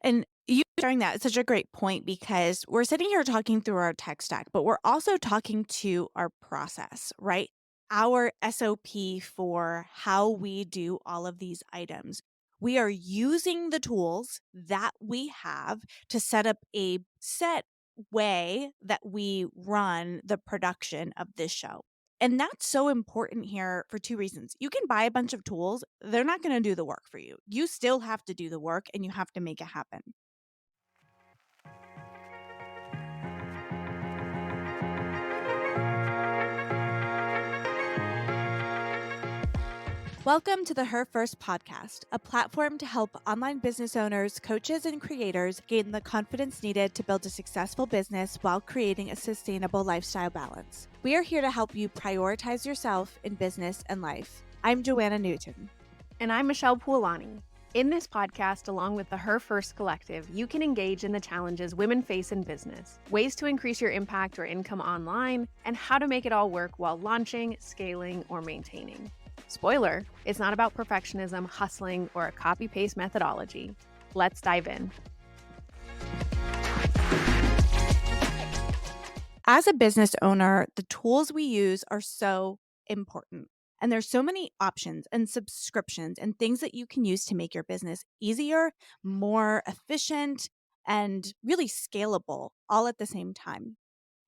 And you sharing that is such a great point because we're sitting here talking through our tech stack, but we're also talking to our process, right? Our SOP for how we do all of these items. We are using the tools that we have to set up a set way that we run the production of this show. And that's so important here for two reasons. You can buy a bunch of tools, they're not going to do the work for you. You still have to do the work and you have to make it happen. Welcome to the Her First podcast, a platform to help online business owners, coaches, and creators gain the confidence needed to build a successful business while creating a sustainable lifestyle balance. We are here to help you prioritize yourself in business and life. I'm Joanna Newton. And I'm Michelle Puolani. In this podcast, along with the Her First Collective, you can engage in the challenges women face in business, ways to increase your impact or income online, and how to make it all work while launching, scaling, or maintaining. Spoiler, it's not about perfectionism, hustling, or a copy-paste methodology. Let's dive in. As a business owner, the tools we use are so important. And there's so many options and subscriptions and things that you can use to make your business easier, more efficient, and really scalable all at the same time.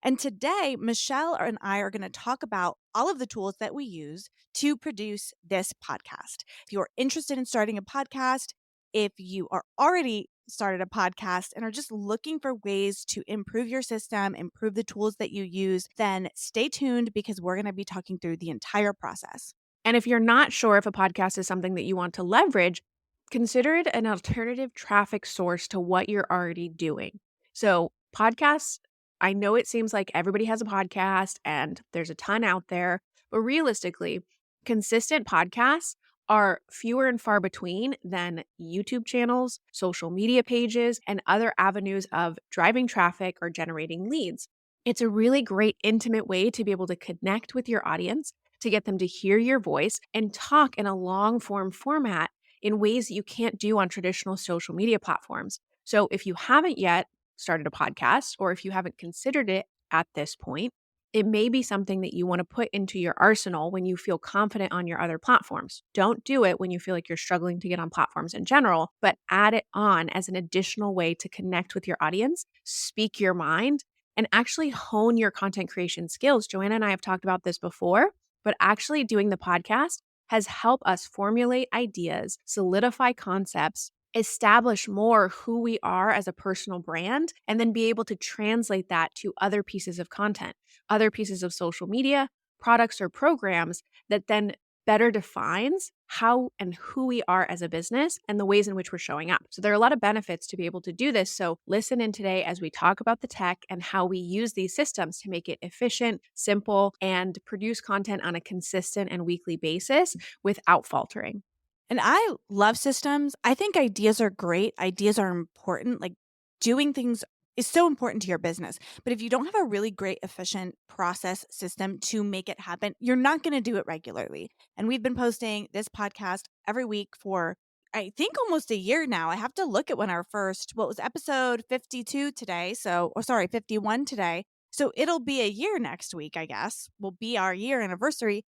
And today, Michelle and I are going to talk about all of the tools that we use to produce this podcast. If you're interested in starting a podcast, if you are already started a podcast and are just looking for ways to improve your system, improve the tools that you use, then stay tuned because we're going to be talking through the entire process. And if you're not sure if a podcast is something that you want to leverage, consider it an alternative traffic source to what you're already doing. So podcasts, I know it seems like everybody has a podcast and there's a ton out there, but realistically, consistent podcasts are fewer and far between than YouTube channels, social media pages, and other avenues of driving traffic or generating leads. It's a really great intimate way to be able to connect with your audience, to get them to hear your voice and talk in a long form format in ways that you can't do on traditional social media platforms. So if you haven't yet started a podcast, or if you haven't considered it at this point, it may be something that you want to put into your arsenal when you feel confident on your other platforms. Don't do it when you feel like you're struggling to get on platforms in general, but add it on as an additional way to connect with your audience, speak your mind, and actually hone your content creation skills. Joanna and I have talked about this before, but actually doing the podcast has helped us formulate ideas, solidify concepts, establish more who we are as a personal brand, and then be able to translate that to other pieces of content, other pieces of social media, products, or programs that then better defines how and who we are as a business and the ways in which we're showing up. So there are a lot of benefits to be able to do this. So listen in today as we talk about the tech and how we use these systems to make it efficient, simple, and produce content on a consistent and weekly basis without faltering. And I love systems. I think ideas are great. Ideas are important. Like doing things is so important to your business. But if you don't have a really great, efficient process system to make it happen, you're not going to do it regularly. And we've been posting this podcast every week for, I think, almost a year now. I have to look at when our first, what was episode 52 today. 51 today. So it'll be a year next week, I guess, will be our year anniversary.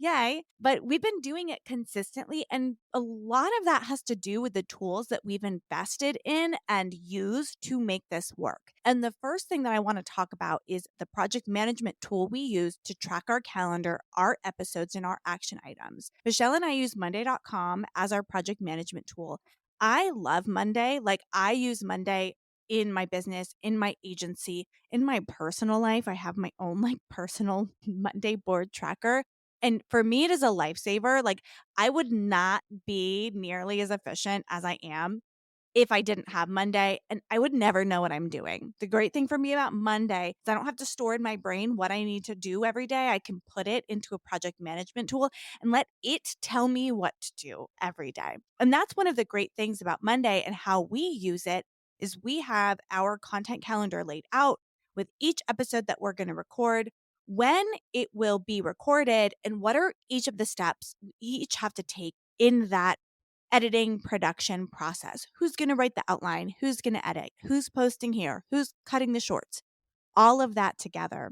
Yay. But we've been doing it consistently. And a lot of that has to do with the tools that we've invested in and used to make this work. And the first thing that I want to talk about is the project management tool we use to track our calendar, our episodes, and our action items. Michelle and I use Monday.com as our project management tool. I love Monday. Like I use Monday in my business, in my agency, in my personal life. I have my own like personal Monday board tracker. And for me, it is a lifesaver. Like I would not be nearly as efficient as I am if I didn't have Monday, and I would never know what I'm doing. The great thing for me about Monday is I don't have to store in my brain what I need to do every day. I can put it into a project management tool and let it tell me what to do every day. And that's one of the great things about Monday and how we use it is we have our content calendar laid out with each episode that we're going to record, when it will be recorded, and what are each of the steps we each have to take in that editing production process. Who's going to write the outline? Who's going to edit? Who's posting here? Who's cutting the shorts? All of that together.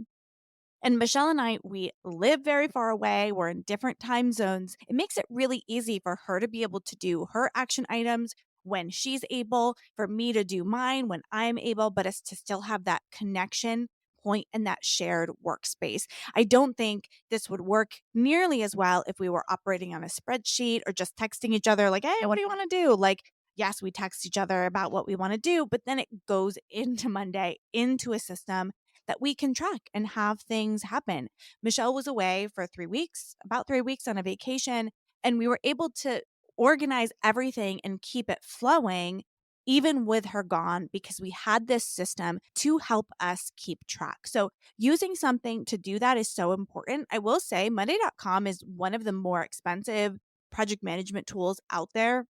And Michelle and I, we live very far away. We're in different time zones. It makes it really easy for her to be able to do her action items when she's able, for me to do mine when I'm able, but us to still have that connection point and that shared workspace. I don't think this would work nearly as well if we were operating on a spreadsheet or just texting each other, like, hey, what do you want to do? Like, yes, we text each other about what we want to do, but then it goes into Monday, into a system that we can track and have things happen. Michelle was away for 3 weeks, about 3 weeks on a vacation, and we were able to organize everything and keep it flowing even with her gone because we had this system to help us keep track. So, using something to do that is so important. I will say Monday.com is one of the more expensive project management tools out there.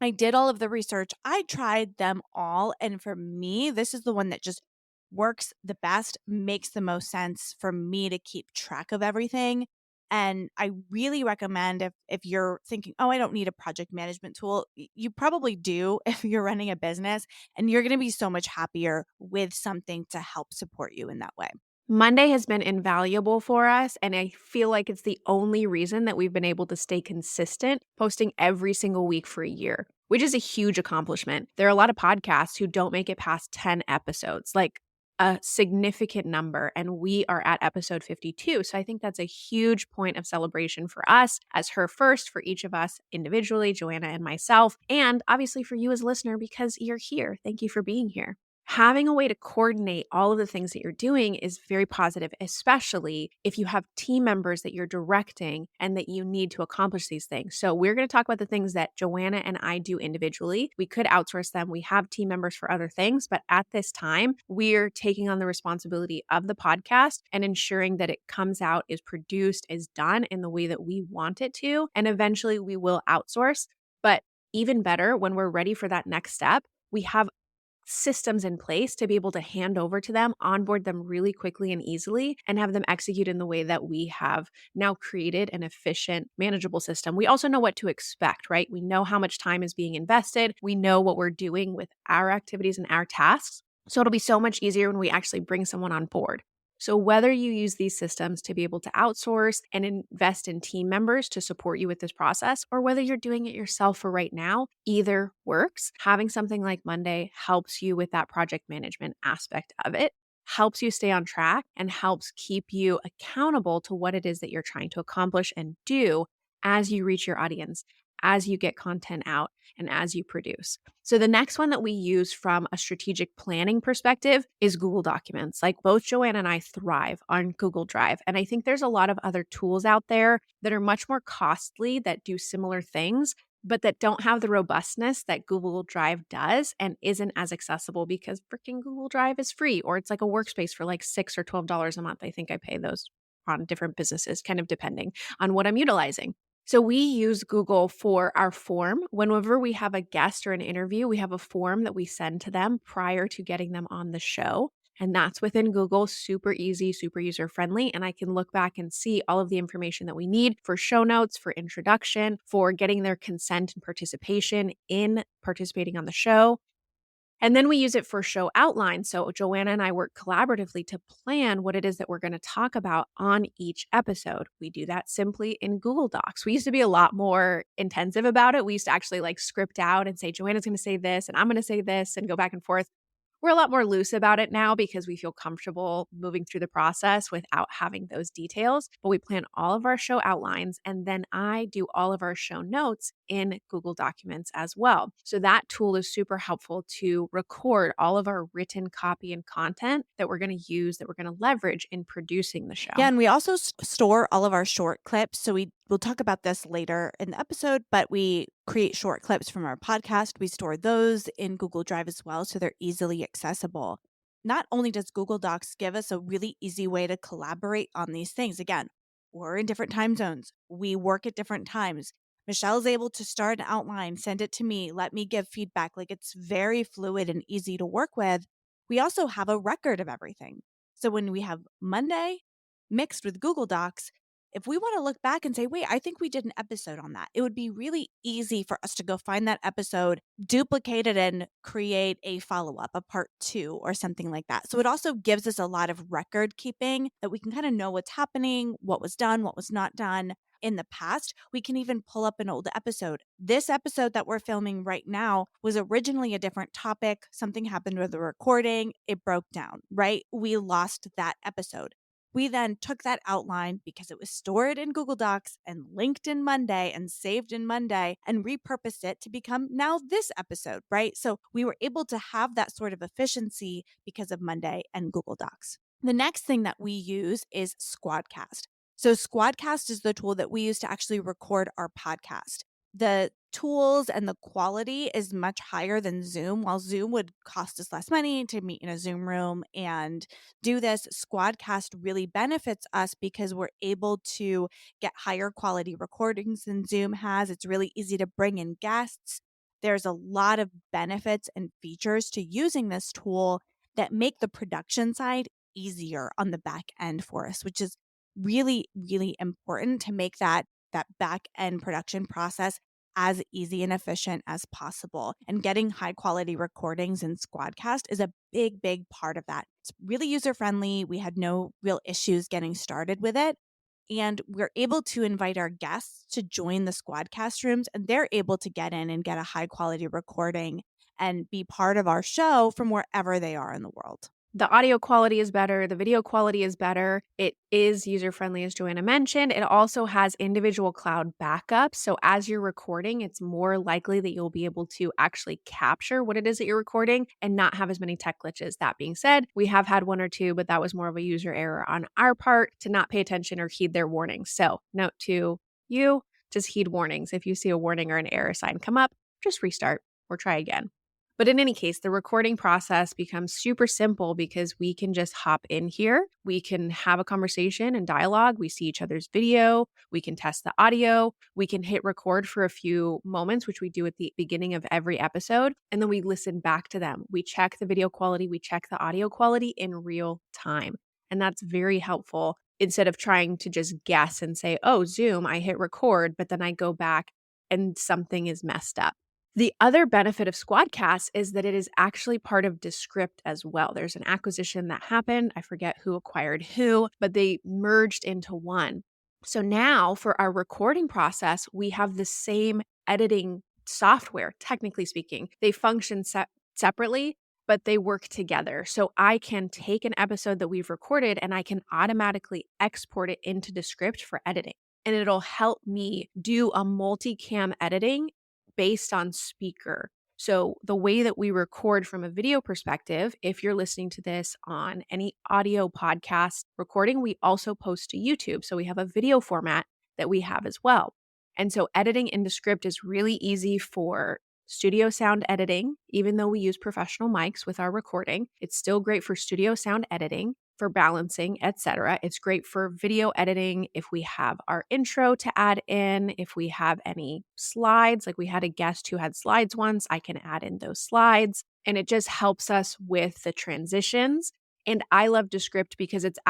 I did all of the research. I tried them all. And for me, this is the one that just works the best, makes the most sense for me to keep track of everything. And I really recommend if you're thinking, oh, I don't need a project management tool, you probably do if you're running a business, and you're going to be so much happier with something to help support you in that way. Monday has been invaluable for us, and I feel like it's the only reason that we've been able to stay consistent, posting every single week for a year, which is a huge accomplishment. There are a lot of podcasts who don't make it past 10 episodes, like a significant number, and we are at episode 52. So I think that's a huge point of celebration for us as her first, for each of us individually, Joanna and myself, and obviously for you as a listener because you're here. Thank you for being here. Having a way to coordinate all of the things that you're doing is very positive, especially if you have team members that you're directing and that you need to accomplish these things. So, we're going to talk about the things that Joanna and I do individually. We could outsource them. We have team members for other things, but at this time, we're taking on the responsibility of the podcast and ensuring that it comes out, is produced, is done in the way that we want it to. And eventually, we will outsource. But even better, when we're ready for that next step, we have systems in place to be able to hand over to them, onboard them really quickly and easily, and have them execute in the way that we have now created an efficient, manageable system. We also know what to expect, right? We know how much time is being invested. We know what we're doing with our activities and our tasks. So it'll be so much easier when we actually bring someone on board. So, whether you use these systems to be able to outsource and invest in team members to support you with this process, or whether you're doing it yourself for right now, either works. Having something like Monday helps you with that project management aspect of it, helps you stay on track, and helps keep you accountable to what it is that you're trying to accomplish and do as you reach your audience, as you get content out, and as you produce. So the next one that we use from a strategic planning perspective is Google Documents. Like, both Joanna and I thrive on Google Drive. And I think there's a lot of other tools out there that are much more costly that do similar things, but that don't have the robustness that Google Drive does and isn't as accessible because freaking Google Drive is free, or it's like a workspace for like $6 or $12 a month. I think I pay those on different businesses, kind of depending on what I'm utilizing. So we use Google for our form. Whenever we have a guest or an interview, we have a form that we send to them prior to getting them on the show. And that's within Google, super easy, super user friendly. And I can look back and see all of the information that we need for show notes, for introduction, for getting their consent and participation in participating on the show. And then we use it for show outline. So Joanna and I work collaboratively to plan what it is that we're going to talk about on each episode. We do that simply in Google Docs. We used to be a lot more intensive about it. We used to actually like script out and say, Joanna's going to say this and I'm going to say this and go back and forth. We're a lot more loose about it now because we feel comfortable moving through the process without having those details. But we plan all of our show outlines, and then I do all of our show notes in Google Documents as well. So that tool is super helpful to record all of our written copy and content that we're going to use, that we're going to leverage in producing the show. Yeah, and we also store all of our short clips. So we'll talk about this later in the episode, but we create short clips from our podcast. We store those in Google Drive as well, so they're easily accessible. Not only does Google Docs give us a really easy way to collaborate on these things, again, we're in different time zones. We work at different times. Michelle's able to start an outline, send it to me, let me give feedback. Like, it's very fluid and easy to work with. We also have a record of everything. So when we have Monday mixed with Google Docs, if we want to look back and say, wait, I think we did an episode on that, it would be really easy for us to go find that episode, duplicate it, and create a follow up, a part two, or something like that. So it also gives us a lot of record keeping that we can kind of know what's happening, what was done, what was not done in the past. We can even pull up an old episode. This episode that we're filming right now was originally a different topic. Something happened with the recording, it broke down, right? We lost that episode. We then took that outline because it was stored in Google Docs and linked in Monday and saved in Monday and repurposed it to become now this episode, right? So we were able to have that sort of efficiency because of Monday and Google Docs. The next thing that we use is Squadcast. So Squadcast is the tool that we use to actually record our podcast. The tools and the quality is much higher than Zoom. While Zoom would cost us less money to meet in a Zoom room and do this, Squadcast really benefits us because we're able to get higher quality recordings than Zoom has. It's really easy to bring in guests. There's a lot of benefits and features to using this tool that make the production side easier on the back end for us, which is really, really important to make that back end production process as easy and efficient as possible. And getting high quality recordings in Squadcast is a big, big part of that. It's really user friendly. We had no real issues getting started with it. And we're able to invite our guests to join the Squadcast rooms, and they're able to get in and get a high quality recording and be part of our show from wherever they are in the world. The audio quality is better. The video quality is better. It is user-friendly, as Joanna mentioned. It also has individual cloud backups. So as you're recording, it's more likely that you'll be able to actually capture what it is that you're recording and not have as many tech glitches. That being said, we have had one or two, but that was more of a user error on our part to not pay attention or heed their warnings. So note to you, just heed warnings. If you see a warning or an error sign come up, just restart or try again. But in any case, the recording process becomes super simple because we can just hop in here. We can have a conversation and dialogue. We see each other's video. We can test the audio. We can hit record for a few moments, which we do at the beginning of every episode. And then we listen back to them. We check the video quality. We check the audio quality in real time. And that's very helpful instead of trying to just guess and say, oh, Zoom, I hit record, but then I go back and something is messed up. The other benefit of Squadcast is that it is actually part of Descript as well. There's an acquisition that happened. I forget who acquired who, but they merged into one. So now for our recording process, we have the same editing software, technically speaking. They function separately, but they work together. So I can take an episode that we've recorded and I can automatically export it into Descript for editing. And it'll help me do a multicam editing based on speaker. So the way that we record from a video perspective, if you're listening to this on any audio podcast recording, we also post to YouTube. So we have a video format that we have as well. And so editing in Descript is really easy for studio sound editing. Even though we use professional mics with our recording, it's still great for studio sound editing, for balancing, etc. It's great for video editing if we have our intro to add in, if we have any slides, like we had a guest who had slides once, I can add in those slides. And it just helps us with the transitions. And I love Descript because it's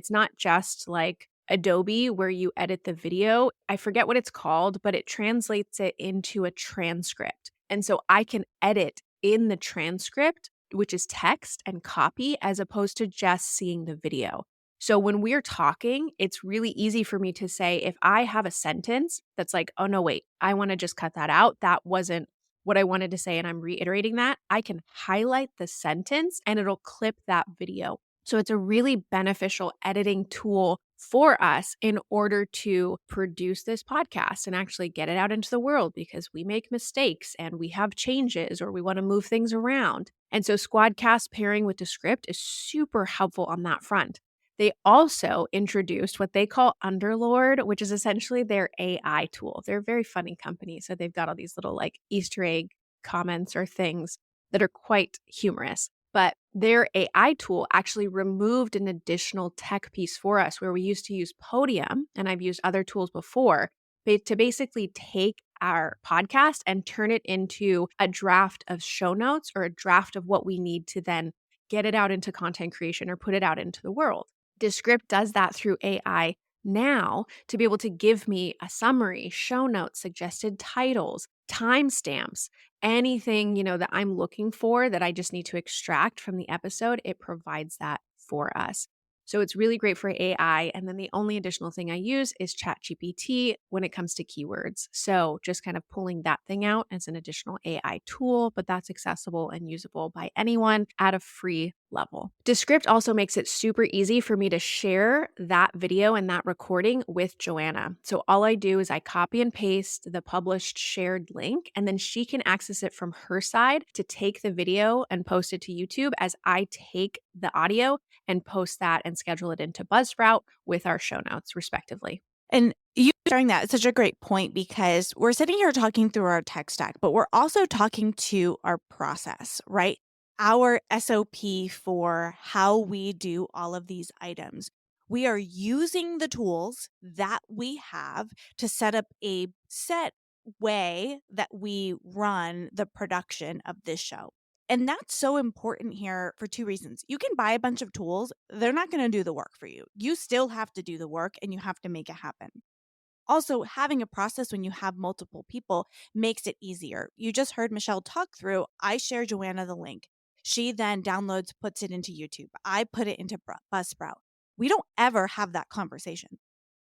not just like Adobe where you edit the video. I forget what it's called, but it translates it into a transcript. And so I can edit in the transcript, which is text and copy, as opposed to just seeing the video. So when we're talking, it's really easy for me to say, if I have a sentence that's like, oh no, wait, I want to just cut that out. That wasn't what I wanted to say, and I'm reiterating that. I can highlight the sentence and it'll clip that video. So it's a really beneficial editing tool for us in order to produce this podcast and actually get it out into the world, because we make mistakes and we have changes or we want to move things around. And so Squadcast pairing with Descript is super helpful on that front. They also introduced what they call Underlord, which is essentially their AI tool. They're a very funny company. So they've got all these little like Easter egg comments or things that are quite humorous. But their AI tool actually removed an additional tech piece for us, where we used to use Podium, and I've used other tools before, to basically take our podcast and turn it into a draft of show notes or a draft of what we need to then get it out into content creation or put it out into the world. Descript does that through AI Now, to be able to give me a summary, show notes, suggested titles, timestamps, anything, that I'm looking for that I just need to extract from the episode, it provides that for us. So it's really great for AI. And then the only additional thing I use is ChatGPT when it comes to keywords. So just kind of pulling that thing out as an additional AI tool, but that's accessible and usable by anyone at a free level. Descript also makes it super easy for me to share that video and that recording with Joanna. So all I do is I copy and paste the published shared link, and then she can access it from her side to take the video and post it to YouTube as I take the audio and post that and schedule it into Buzzsprout with our show notes, respectively. And you sharing that is such a great point because we're sitting here talking through our tech stack, but we're also talking to our process, right? Our SOP for how we do all of these items. We are using the tools that we have to set up a set way that we run the production of this show. And that's so important here for two reasons. You can buy a bunch of tools, they're not going to do the work for you. You still have to do the work and you have to make it happen. Also, having a process when you have multiple people makes it easier. You just heard Michelle talk through. I share Joanna the link. She then downloads, puts it into YouTube. I put it into Buzzsprout. We don't ever have that conversation.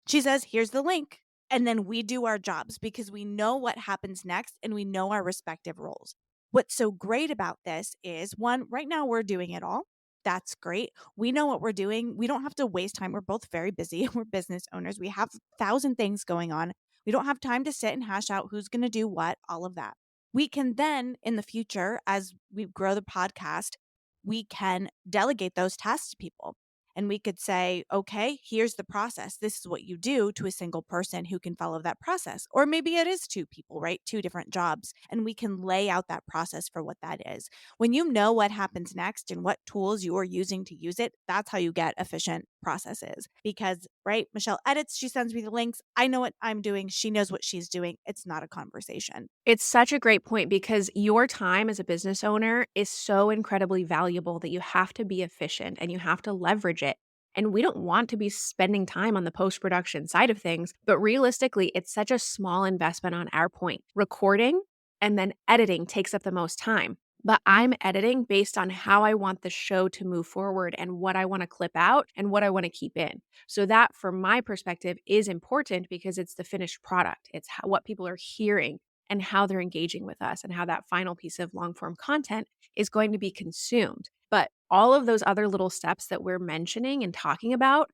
She says, here's the link. And then we do our jobs because we know what happens next and we know our respective roles. What's so great about this is one, right now we're doing it all. That's great. We know what we're doing. We don't have to waste time. We're both very busy. We're business owners. We have 1,000 things going on. We don't have time to sit and hash out who's going to do what, all of that. We can then, in the future, as we grow the podcast, we can delegate those tasks to people. And we could say, okay, here's the process. This is what you do to a single person who can follow that process. Or maybe it is two people, right? Two different jobs. And we can lay out that process for what that is. When you know what happens next and what tools you are using to use it, that's how you get efficient processes. Because, right, Michelle edits, she sends me the links. I know what I'm doing. She knows what she's doing. It's not a conversation. It's such a great point because your time as a business owner is so incredibly valuable that you have to be efficient and you have to leverage it. And we don't want to be spending time on the post production side of things, but realistically, it's such a small investment on our point. Recording and then editing takes up the most time. But I'm editing based on how I want the show to move forward and what I want to clip out and what I want to keep in. So, that from my perspective is important because it's the finished product, it's what people are hearing and how they're engaging with us and how that final piece of long form content is going to be consumed. But all of those other little steps that we're mentioning and talking about,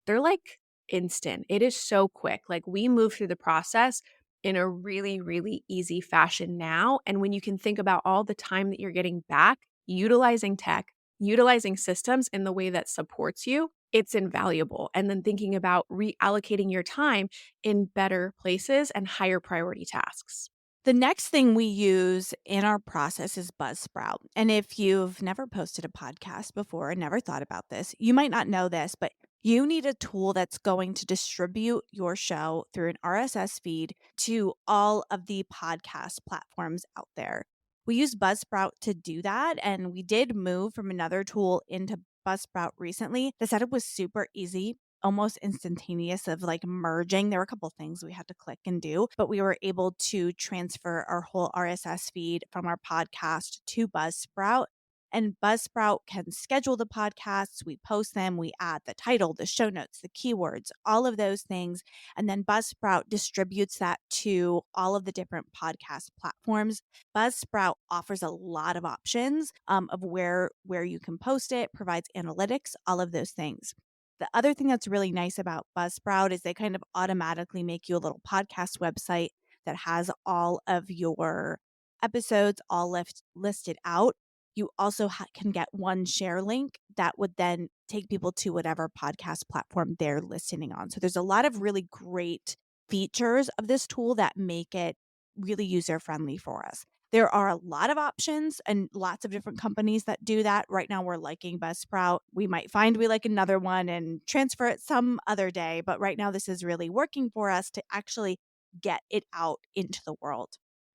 they're like instant. It is so quick. Like we move through the process in a really, really easy fashion now. And when you can think about all the time that you're getting back, utilizing tech, utilizing systems in the way that supports you, it's invaluable. And then thinking about reallocating your time in better places and higher priority tasks. The next thing we use in our process is Buzzsprout. And if you've never posted a podcast before and never thought about this, you might not know this, but you need a tool that's going to distribute your show through an RSS feed to all of the podcast platforms out there. We use Buzzsprout to do that, and we did move from another tool into Buzzsprout recently. The setup was super easy, almost instantaneous of like merging. There were a couple things we had to click and do, but we were able to transfer our whole RSS feed from our podcast to Buzzsprout. And Buzzsprout can schedule the podcasts, we post them, we add the title, the show notes, the keywords, all of those things. And then Buzzsprout distributes that to all of the different podcast platforms. Buzzsprout offers a lot of options of where you can post it, provides analytics, all of those things. The other thing that's really nice about Buzzsprout is they kind of automatically make you a little podcast website that has all of your episodes all listed out. You also can get one share link that would then take people to whatever podcast platform they're listening on. So there's a lot of really great features of this tool that make it really user friendly for us. There are a lot of options and lots of different companies that do that. Right now, we're liking Buzzsprout. We might find we like another one and transfer it some other day. But right now, this is really working for us to actually get it out into the world.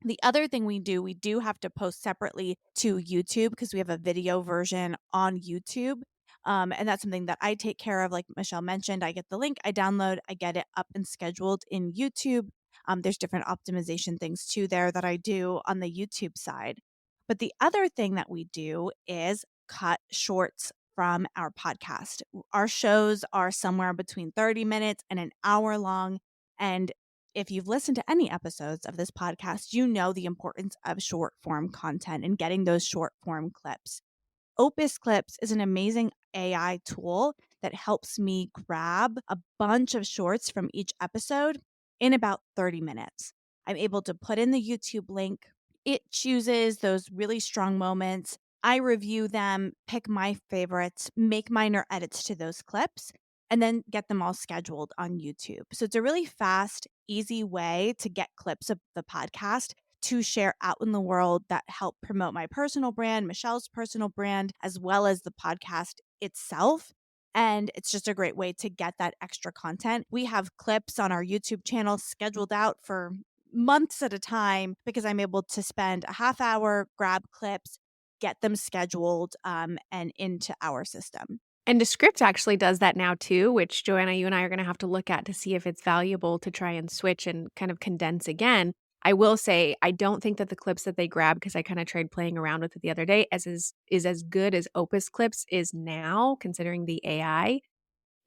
The other thing we do have to post separately to YouTube because we have a video version on YouTube. And that's something that I take care of. Like Michelle mentioned, I get the link, I download, I get it up and scheduled in YouTube. There's different optimization things too there that I do on the YouTube side. But the other thing that we do is cut shorts from our podcast. Our shows are somewhere between 30 minutes and an hour long. And if you've listened to any episodes of this podcast, you know the importance of short form content and getting those short form clips. Opus Clips is an amazing AI tool that helps me grab a bunch of shorts from each episode in about 30 minutes. I'm able to put in the YouTube link. It chooses those really strong moments. I review them, pick my favorites, make minor edits to those clips, and then get them all scheduled on YouTube. So it's a really fast, easy way to get clips of the podcast to share out in the world that help promote my personal brand, Michelle's personal brand, as well as the podcast itself. And it's just a great way to get that extra content. We have clips on our YouTube channel scheduled out for months at a time because I'm able to spend a half hour, grab clips, get them scheduled and into our system. And Descript actually does that now too, which Joanna, you and I are going to have to look at to see if it's valuable to try and switch and kind of condense again. I will say I don't think that the clips that they grab, because I kind of tried playing around with it the other day, is as good as Opus Clips is now, considering the AI.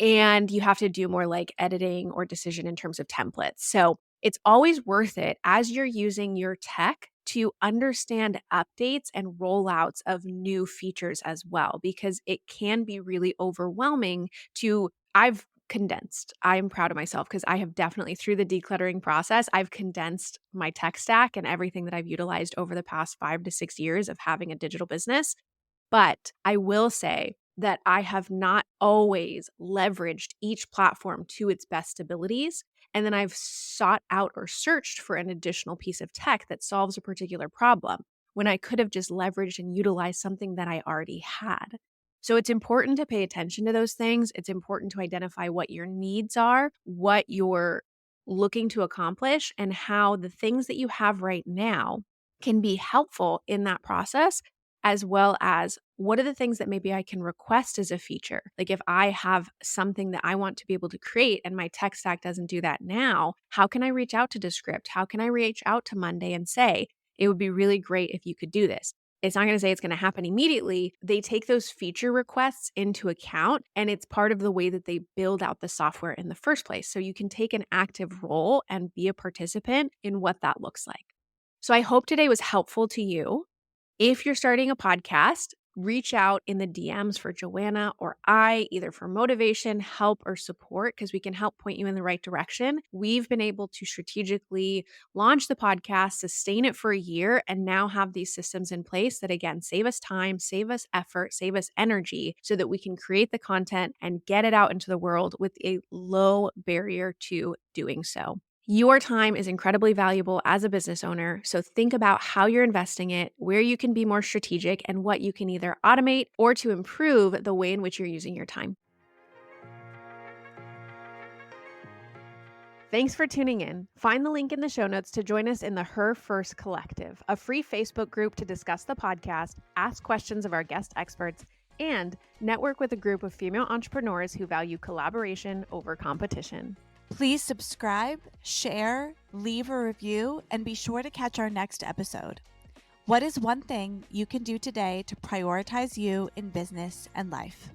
And you have to do more like editing or decision in terms of templates. So it's always worth it as you're using your tech to understand updates and rollouts of new features as well, because it can be really overwhelming to. I've condensed. I'm proud of myself because I have definitely, through the decluttering process, I've condensed my tech stack and everything that I've utilized over the past 5 to 6 years of having a digital business. But I will say that I have not always leveraged each platform to its best abilities. And then I've sought out or searched for an additional piece of tech that solves a particular problem when I could have just leveraged and utilized something that I already had. So it's important to pay attention to those things. It's important to identify what your needs are, what you're looking to accomplish, and how the things that you have right now can be helpful in that process, as well as what are the things that maybe I can request as a feature? Like if I have something that I want to be able to create and my tech stack doesn't do that now, how can I reach out to Descript? How can I reach out to Monday and say, it would be really great if you could do this? It's not going to say it's going to happen immediately. They take those feature requests into account, and it's part of the way that they build out the software in the first place. So you can take an active role and be a participant in what that looks like. So I hope today was helpful to you. If you're starting a podcast, reach out in the DMs for Joanna or I, either for motivation, help, or support, because we can help point you in the right direction. We've been able to strategically launch the podcast, sustain it for a year, and now have these systems in place that, again, save us time, save us effort, save us energy so that we can create the content and get it out into the world with a low barrier to doing so. Your time is incredibly valuable as a business owner, so think about how you're investing it, where you can be more strategic, and what you can either automate or to improve the way in which you're using your time. Thanks for tuning in. Find the link in the show notes to join us in the Her First Collective, a free Facebook group to discuss the podcast, ask questions of our guest experts, and network with a group of female entrepreneurs who value collaboration over competition. Please subscribe, share, leave a review, and be sure to catch our next episode. What is one thing you can do today to prioritize you in business and life?